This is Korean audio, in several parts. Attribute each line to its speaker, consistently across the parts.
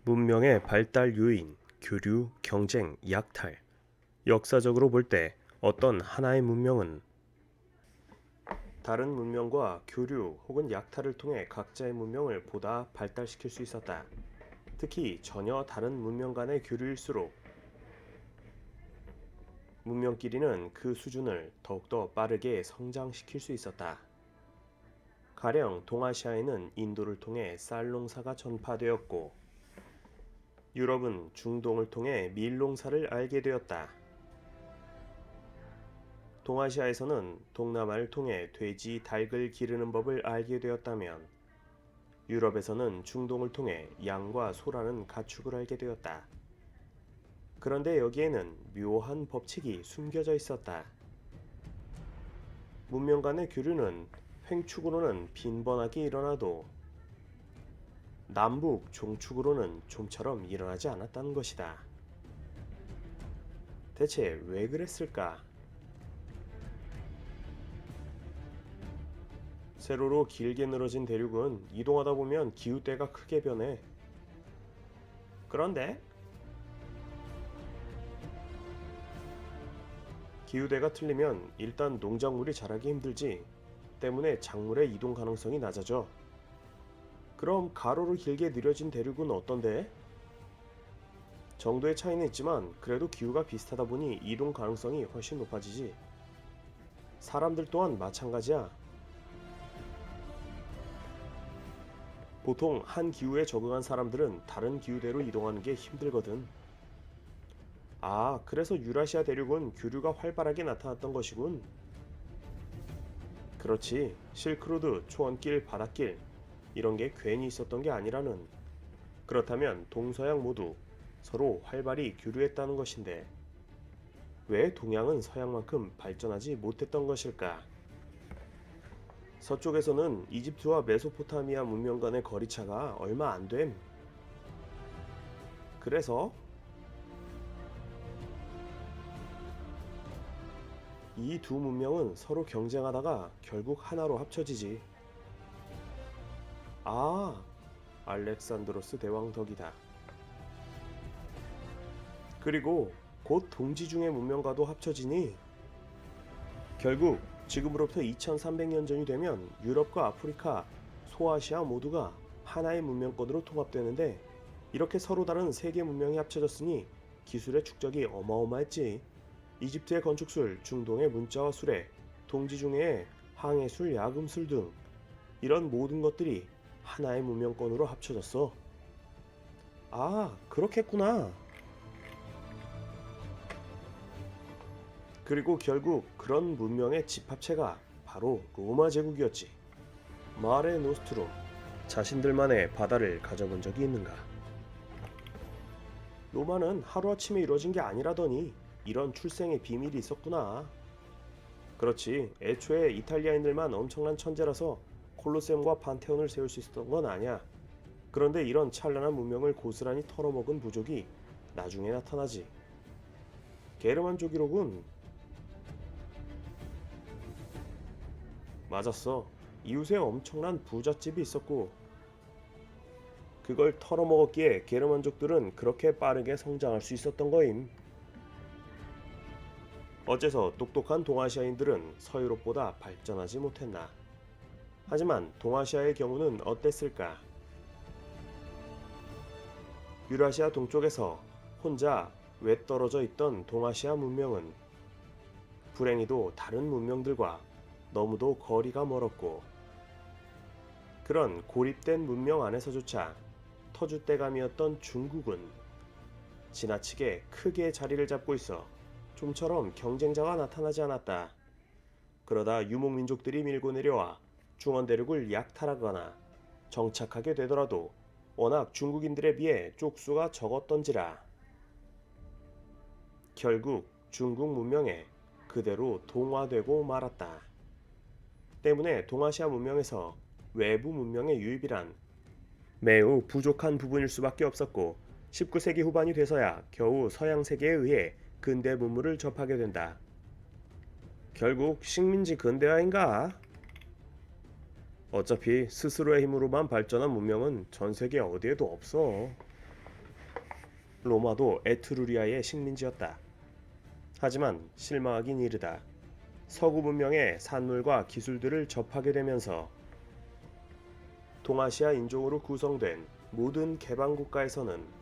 Speaker 1: 문명의 발달 요인, 교류, 경쟁, 약탈. 역사적으로 볼 때 어떤 하나의 문명은 다른 문명과 교류 혹은 약탈을 통해 각자의 문명을 보다 발달시킬 수 있었다. 특히 전혀 다른 문명 간의 교류일수록 문명끼리는 그 수준을 더욱더 빠르게 성장시킬 수 있었다. 가령 동아시아에는 인도를 통해 쌀 농사가 전파되었고 유럽은 중동을 통해 밀 농사를 알게 되었다. 동아시아에서는 동남아를 통해 돼지, 닭을 기르는 법을 알게 되었다면 유럽에서는 중동을 통해 양과 소라는 가축을 알게 되었다. 그런데 여기에는 묘한 법칙이 숨겨져 있었다. 문명 간의 교류는 횡축으로는 빈번하게 일어나도 남북 종축으로는 좀처럼 일어나지 않았다는 것이다. 대체 왜 그랬을까? 세로로 길게 늘어진 대륙은 이동하다 보면 기후대가 크게 변해. 그런데 기후대가 틀리면 일단 농작물이 자라기 힘들지. 때문에 작물의 이동 가능성이 낮아져. 그럼 가로로 길게 늘어진 대륙은 어떤데? 정도의 차이는 있지만 그래도 기후가 비슷하다 보니 이동 가능성이 훨씬 높아지지. 사람들 또한 마찬가지야. 보통 한 기후에 적응한 사람들은 다른 기후대로 이동하는 게 힘들거든. 아, 그래서 유라시아 대륙은 교류가 활발하게 나타났던 것이군. 그렇지. 실크로드, 초원길, 바닷길 이런 게 괜히 있었던 게 아니라는. 그렇다면 동서양 모두 서로 활발히 교류했다는 것인데 왜 동양은 서양만큼 발전하지 못했던 것일까? 서쪽에서는 이집트와 메소포타미아 문명 간의 거리차가 얼마 안 됨. 그래서 이 두 문명은 서로 경쟁하다가 결국 하나로 합쳐지지. 아, 알렉산드로스 대왕 덕이다. 그리고 곧 동지중해 문명과도 합쳐지니 결국 지금으로부터 2300년 전이 되면 유럽과 아프리카, 소아시아 모두가 하나의 문명권으로 통합되는데 이렇게 서로 다른 세계 문명이 합쳐졌으니 기술의 축적이 어마어마했지. 이집트의 건축술, 중동의 문자와 수레, 동지중해의 항해술, 야금술 등 이런 모든 것들이 하나의 문명권으로 합쳐졌어. 아, 그렇겠구나. 그리고 결국 그런 문명의 집합체가 바로 로마 제국이었지. 마레 노스트룸. 자신들만의 바다를 가져본 적이 있는가? 로마는 하루아침에 이루어진 게 아니라더니 이런 출생의 비밀이 있었구나. 그렇지. 애초에 이탈리아인들만 엄청난 천재라서 콜로세움과 판테온을 세울 수 있었던 건 아니야. 그런데 이런 찬란한 문명을 고스란히 털어먹은 부족이 나중에 나타나지. 게르만족이로군. 맞았어. 이웃에 엄청난 부잣집이 있었고 그걸 털어먹었기에 게르만족들은 그렇게 빠르게 성장할 수 있었던 거임. 어째서 똑똑한 동아시아인들은 서유럽보다 발전하지 못했나? 하지만 동아시아의 경우는 어땠을까? 유라시아 동쪽에서 혼자 외떨어져 있던 동아시아 문명은 불행히도 다른 문명들과 너무도 거리가 멀었고 그런 고립된 문명 안에서조차 터줏대감이었던 중국은 지나치게 크게 자리를 잡고 있어 좀처럼 경쟁자가 나타나지 않았다. 그러다 유목민족들이 밀고 내려와 중원대륙을 약탈하거나 정착하게 되더라도 워낙 중국인들에 비해 쪽수가 적었던지라 결국 중국 문명에 그대로 동화되고 말았다. 때문에 동아시아 문명에서 외부 문명의 유입이란 매우 부족한 부분일 수밖에 없었고 19세기 후반이 돼서야 겨우 서양 세계에 의해 근대 문물을 접하게 된다. 결국 식민지 근대화인가? 어차피 스스로의 힘으로만 발전한 문명은 전 세계 어디에도 없어. 로마도 에트루리아의 식민지였다. 하지만 실망하긴 이르다. 서구 문명의 산물과 기술들을 접하게 되면서 동아시아 인종으로 구성된 모든 개방 국가에서는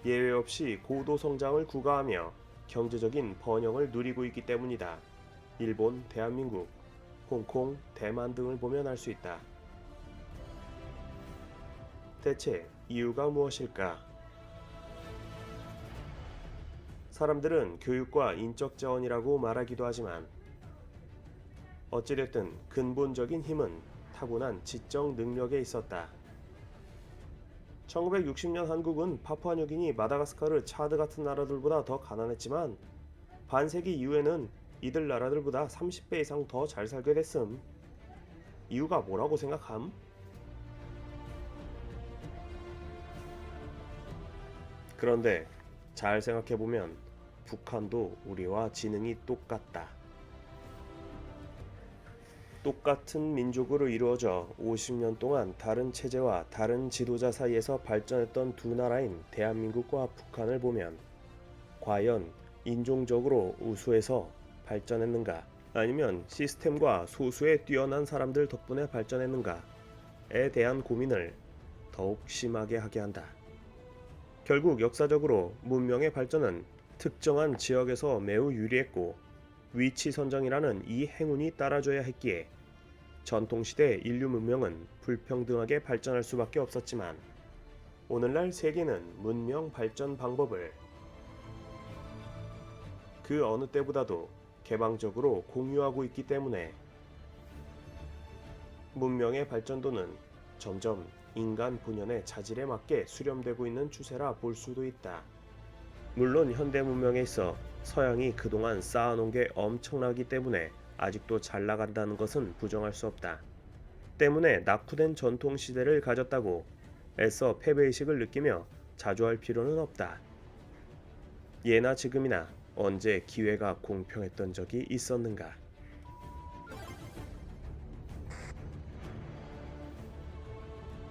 Speaker 1: 예외 없이 고도 성장을 구가하며 경제적인 번영을 누리고 있기 때문이다. 일본, 대한민국, 홍콩, 대만 등을 보면 알 수 있다. 대체 이유가 무엇일까? 사람들은 교육과 인적 자원이라고 말하기도 하지만 어찌됐든 근본적인 힘은 타고난 지적 능력에 있었다. 1960년 한국은 파푸아뉴기니, 마다가스카르, 차드 같은 나라들보다 더 가난했지만 반세기 이후에는 이들 나라들보다 30배 이상 더 잘 살게 됐음. 이유가 뭐라고 생각함? 그런데 잘 생각해보면 북한도 우리와 지능이 똑같다. 똑같은 민족으로 이루어져 50년 동안 다른 체제와 다른 지도자 사이에서 발전했던 두 나라인 대한민국과 북한을 보면 과연 인종적으로 우수해서 발전했는가? 아니면 시스템과 소수의 뛰어난 사람들 덕분에 발전했는가에 대한 고민을 더욱 심하게 하게 한다. 결국 역사적으로 문명의 발전은 특정한 지역에서 매우 유리했고 위치 선정이라는 이 행운이 따라줘야 했기에 전통시대 인류 문명은 불평등하게 발전할 수밖에 없었지만 오늘날 세계는 문명 발전 방법을 그 어느 때보다도 개방적으로 공유하고 있기 때문에 문명의 발전도는 점점 인간 본연의 자질에 맞게 수렴되고 있는 추세라 볼 수도 있다. 물론 현대 문명에 있어 서양이 그동안 쌓아놓은 게 엄청나기 때문에 아직도 잘 나간다는 것은 부정할 수 없다. 때문에 낙후된 전통 시대를 가졌다고 애써 패배의식을 느끼며 자조할 필요는 없다. 예나 지금이나 언제 기회가 공평했던 적이 있었는가?